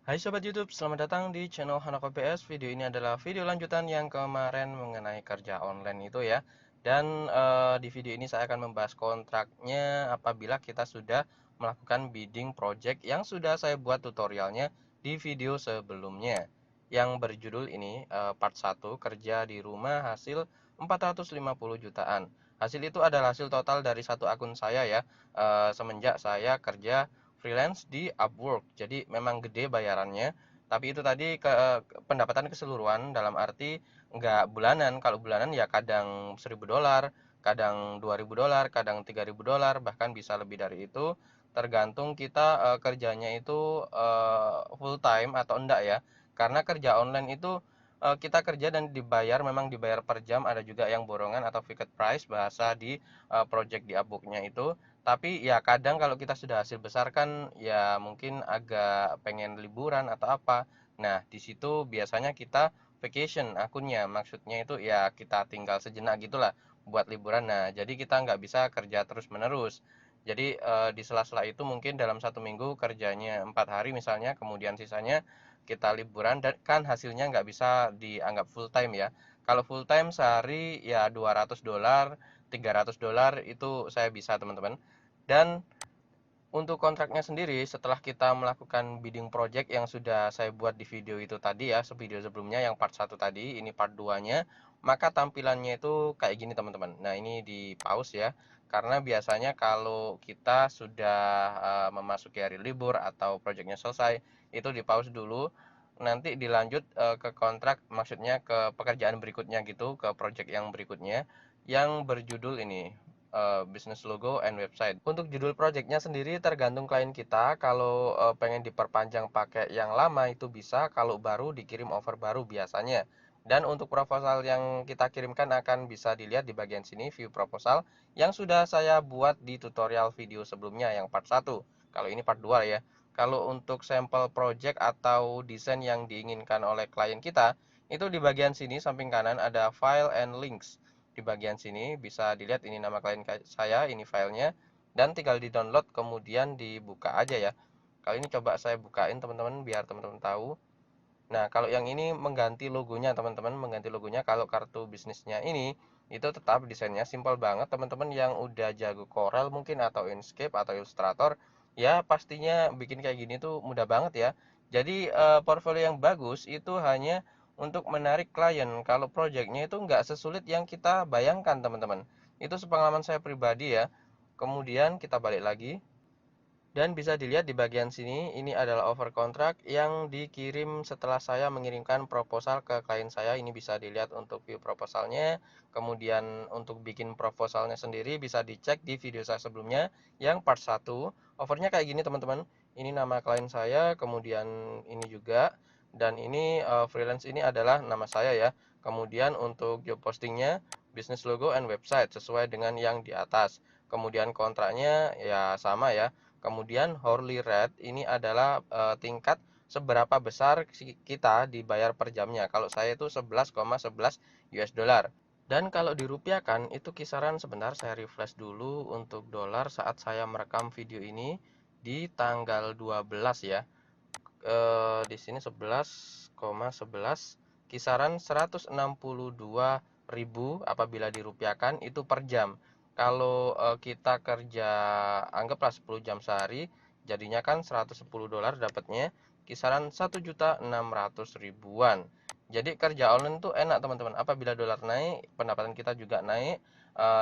Hai Sobat YouTube, selamat datang di channel Hanako PS. Video ini adalah video lanjutan yang kemarin mengenai kerja online itu ya. Dan di video ini saya akan membahas kontraknya apabila kita sudah melakukan bidding project yang sudah saya buat tutorialnya di video sebelumnya. Yang berjudul ini part 1, kerja di rumah hasil 450 jutaan. Hasil itu adalah hasil total dari satu akun saya ya, semenjak saya kerja freelance di Upwork. Jadi memang gede bayarannya, tapi itu tadi pendapatan keseluruhan dalam arti nggak bulanan. Kalau bulanan ya kadang $1.000, kadang $2.000, kadang $3.000, bahkan bisa lebih dari itu. Tergantung kita kerjanya itu full time atau enggak ya. Karena kerja online itu kita kerja dan dibayar, memang dibayar per jam. Ada juga yang borongan atau fixed price bahasa di project di Upwork-nya itu. Tapi ya kadang kalau kita sudah hasil besar kan ya mungkin agak pengen liburan atau apa. Nah, di situ biasanya kita vacation akunnya. Maksudnya itu ya kita tinggal sejenak gitulah buat liburan. Nah, jadi kita nggak bisa kerja terus-menerus. Jadi di sela-sela itu mungkin dalam satu minggu kerjanya 4 hari misalnya, kemudian sisanya kita liburan dan kan hasilnya nggak bisa dianggap full time ya. Kalau full time sehari ya $200, $300 itu saya bisa teman-teman. Dan untuk kontraknya sendiri, setelah kita melakukan bidding project yang sudah saya buat di video itu tadi ya, video sebelumnya yang part 1 tadi, ini part 2-nya, maka tampilannya itu kayak gini teman-teman. Nah, ini di pause ya, karena biasanya kalau kita sudah memasuki hari libur atau projectnya selesai, itu di pause dulu, nanti dilanjut ke kontrak, maksudnya ke pekerjaan berikutnya gitu, ke project yang berikutnya, yang berjudul ini, business logo and website. Untuk judul projectnya sendiri tergantung klien kita. Kalau pengen diperpanjang pakai yang lama itu bisa, kalau baru dikirim offer baru biasanya. Dan untuk proposal yang kita kirimkan akan bisa dilihat di bagian sini, view proposal yang sudah saya buat di tutorial video sebelumnya yang part 1. Kalau ini part 2 ya. Kalau untuk sampel project atau desain yang diinginkan oleh klien kita, itu di bagian sini samping kanan ada file and links. Di bagian sini bisa dilihat ini nama klien saya, ini filenya, dan tinggal di download kemudian dibuka aja ya. Kali ini coba saya bukain teman-teman biar teman-teman tahu. Nah, kalau yang ini mengganti logonya teman-teman, mengganti logonya. Kalau kartu bisnisnya ini itu tetap desainnya simpel banget teman-teman. Yang udah jago Corel mungkin atau Inkscape atau Illustrator ya pastinya bikin kayak gini tuh mudah banget ya. Jadi portfolio yang bagus itu hanya untuk menarik klien. Kalau projectnya itu nggak sesulit yang kita bayangkan teman-teman. Itu sepengalaman saya pribadi ya. Kemudian kita balik lagi. Dan bisa dilihat di bagian sini, ini adalah offer kontrak yang dikirim setelah saya mengirimkan proposal ke klien saya. Ini bisa dilihat untuk view proposalnya. Kemudian untuk bikin proposalnya sendiri bisa dicek di video saya sebelumnya yang part 1. Offernya kayak gini teman-teman. Ini nama klien saya, kemudian ini juga. Dan ini freelance ini adalah nama saya ya. Kemudian untuk job postingnya, business logo and website sesuai dengan yang di atas. Kemudian kontraknya ya sama ya. Kemudian hourly rate ini adalah tingkat seberapa besar kita dibayar per jamnya. Kalau saya itu 11,11 US dollar. Dan kalau dirupiahkan itu kisaran, sebentar saya refresh dulu untuk dolar saat saya merekam video ini di tanggal 12 ya. Di sini 11,11 kisaran 162.000 apabila dirupiahkan itu per jam. Kalau kita kerja anggaplah 10 jam sehari, jadinya kan $110 dapatnya kisaran 1.600.000-an. Jadi kerja online tuh enak teman-teman. Apabila dolar naik, pendapatan kita juga naik.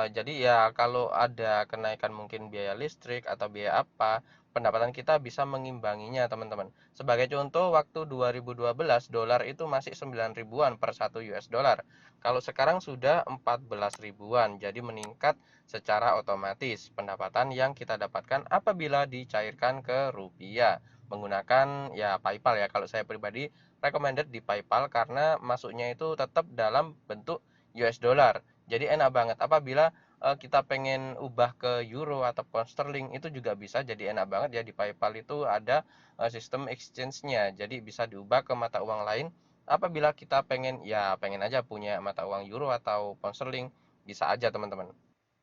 Jadi ya kalau ada kenaikan mungkin biaya listrik atau biaya apa, pendapatan kita bisa mengimbanginya teman-teman. Sebagai contoh, waktu 2012 dolar itu masih 9 ribuan per 1 US dollar. Kalau sekarang sudah 14 ribuan, jadi meningkat secara otomatis pendapatan yang kita dapatkan apabila dicairkan ke rupiah menggunakan ya PayPal ya. Kalau saya pribadi recommended di PayPal karena masuknya itu tetap dalam bentuk US dollar. Jadi enak banget apabila kita pengen ubah ke euro atau pound sterling itu juga bisa, jadi enak banget ya. Di PayPal itu ada sistem exchange-nya, jadi bisa diubah ke mata uang lain apabila kita pengen ya pengen aja punya mata uang euro atau pound sterling, bisa aja teman-teman.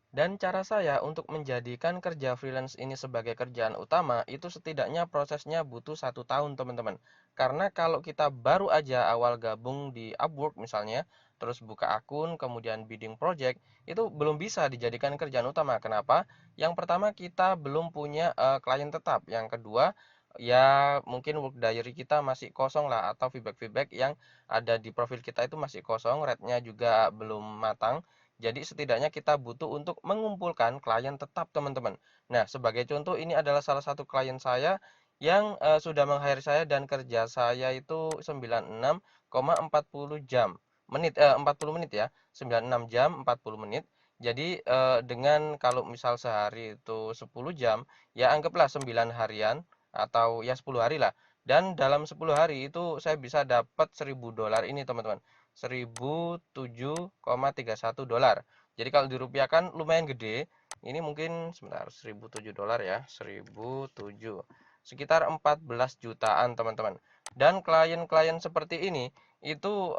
Dan cara saya untuk menjadikan kerja freelance ini sebagai kerjaan utama, itu setidaknya prosesnya butuh 1 tahun, teman-teman. Karena kalau kita baru aja awal gabung di Upwork misalnya, terus buka akun, kemudian bidding project, itu belum bisa dijadikan kerjaan utama. Kenapa? Yang pertama, kita belum punya klien tetap. Yang kedua, ya mungkin work diary kita masih kosong lah, atau feedback-feedback yang ada di profil kita itu masih kosong, rate-nya juga belum matang. Jadi setidaknya kita butuh untuk mengumpulkan klien tetap, teman-teman. Nah, sebagai contoh ini adalah salah satu klien saya yang sudah meng-hire saya dan kerja saya itu 96,40 jam. 40 menit ya. 96 jam 40 menit. Jadi dengan kalau misal sehari itu 10 jam, ya anggaplah 9 harian atau ya 10 hari lah. Dan dalam 10 hari itu saya bisa dapat $1.000 ini, teman-teman. 1.007,31 dolar. Jadi kalau dirupiahkan lumayan gede. Ini mungkin sebentar, 1.007 dolar ya, 1.007 sekitar 14 jutaan, teman-teman. Dan klien-klien seperti ini itu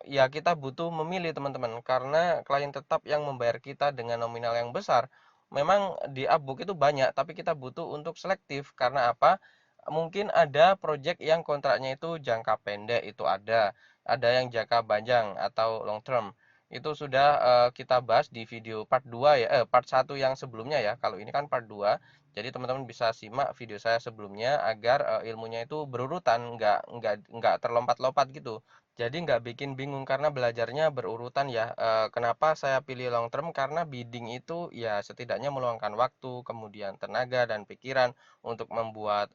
ya kita butuh memilih, teman-teman, karena klien tetap yang membayar kita dengan nominal yang besar. Memang di Upbook itu banyak, tapi kita butuh untuk selektif. Karena apa? Mungkin ada project yang kontraknya itu jangka pendek, itu ada yang jangka panjang atau long term. Itu sudah kita bahas di video part 2 ya, part 1 yang sebelumnya ya. Kalau ini kan part 2. Jadi teman-teman bisa simak video saya sebelumnya agar ilmunya itu berurutan, nggak terlompat-lompat gitu. Jadi nggak bikin bingung karena belajarnya berurutan ya. Kenapa saya pilih long term? Karena bidding itu ya setidaknya meluangkan waktu, kemudian tenaga dan pikiran untuk membuat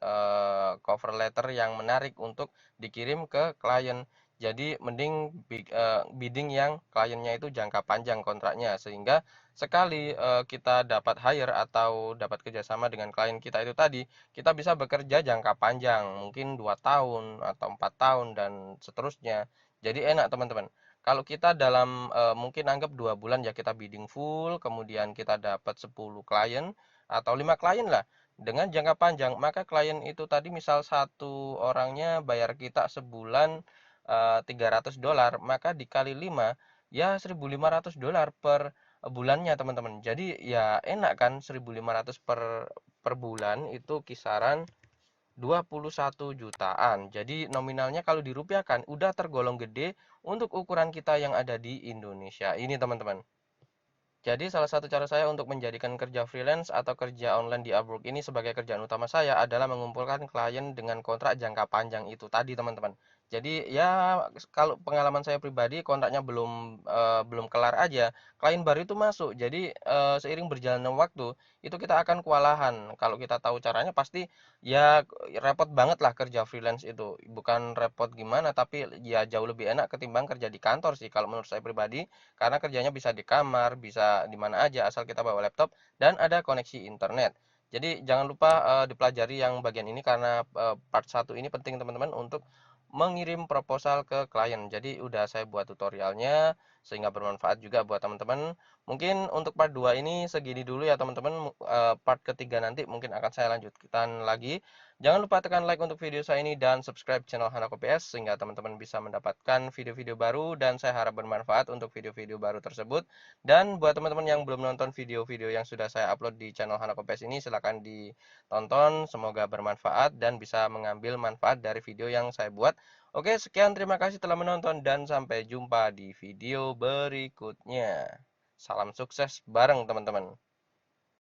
cover letter yang menarik untuk dikirim ke klien. Jadi mending bidding yang kliennya itu jangka panjang kontraknya, sehingga sekali kita dapat hire atau dapat kerjasama dengan klien kita itu tadi, kita bisa bekerja jangka panjang, mungkin 2 tahun atau 4 tahun dan seterusnya. Jadi enak, teman-teman. Kalau kita dalam mungkin anggap 2 bulan ya kita bidding full, kemudian kita dapat 10 klien atau 5 klien lah dengan jangka panjang, maka klien itu tadi misal satu orangnya bayar kita sebulan $300, maka dikali 5 ya $1.500 per bulannya, teman-teman. Jadi ya enak kan, 1.500 per bulan itu kisaran 21 jutaan. Jadi nominalnya kalau dirupiahkan udah tergolong gede untuk ukuran kita yang ada di Indonesia ini, teman-teman. Jadi salah satu cara saya untuk menjadikan kerja freelance atau kerja online di Upwork ini sebagai kerjaan utama saya adalah mengumpulkan klien dengan kontrak jangka panjang itu tadi, teman-teman. Jadi ya kalau pengalaman saya pribadi kontraknya belum kelar aja, klien baru itu masuk. Jadi seiring berjalannya waktu itu kita akan kewalahan. Kalau kita tahu caranya pasti ya repot banget lah kerja freelance itu. Bukan repot gimana, tapi ya jauh lebih enak ketimbang kerja di kantor sih kalau menurut saya pribadi, karena kerjanya bisa di kamar, bisa di mana aja asal kita bawa laptop dan ada koneksi internet. Jadi jangan lupa dipelajari yang bagian ini karena part 1 ini penting, teman-teman, untuk mengirim proposal ke klien. Jadi udah saya buat tutorialnya sehingga bermanfaat juga buat teman-teman. Mungkin untuk part 2 ini segini dulu ya, teman-teman. Part ketiga nanti mungkin akan saya lanjutkan lagi. Jangan lupa tekan like untuk video saya ini dan subscribe channel Hanako PS sehingga teman-teman bisa mendapatkan video-video baru dan saya harap bermanfaat untuk video-video baru tersebut. Dan buat teman-teman yang belum nonton video-video yang sudah saya upload di channel Hanako PS ini, silahkan ditonton. Semoga bermanfaat dan bisa mengambil manfaat dari video yang saya buat. Oke, sekian, terima kasih telah menonton dan sampai jumpa di video berikutnya. Salam sukses bareng, teman-teman.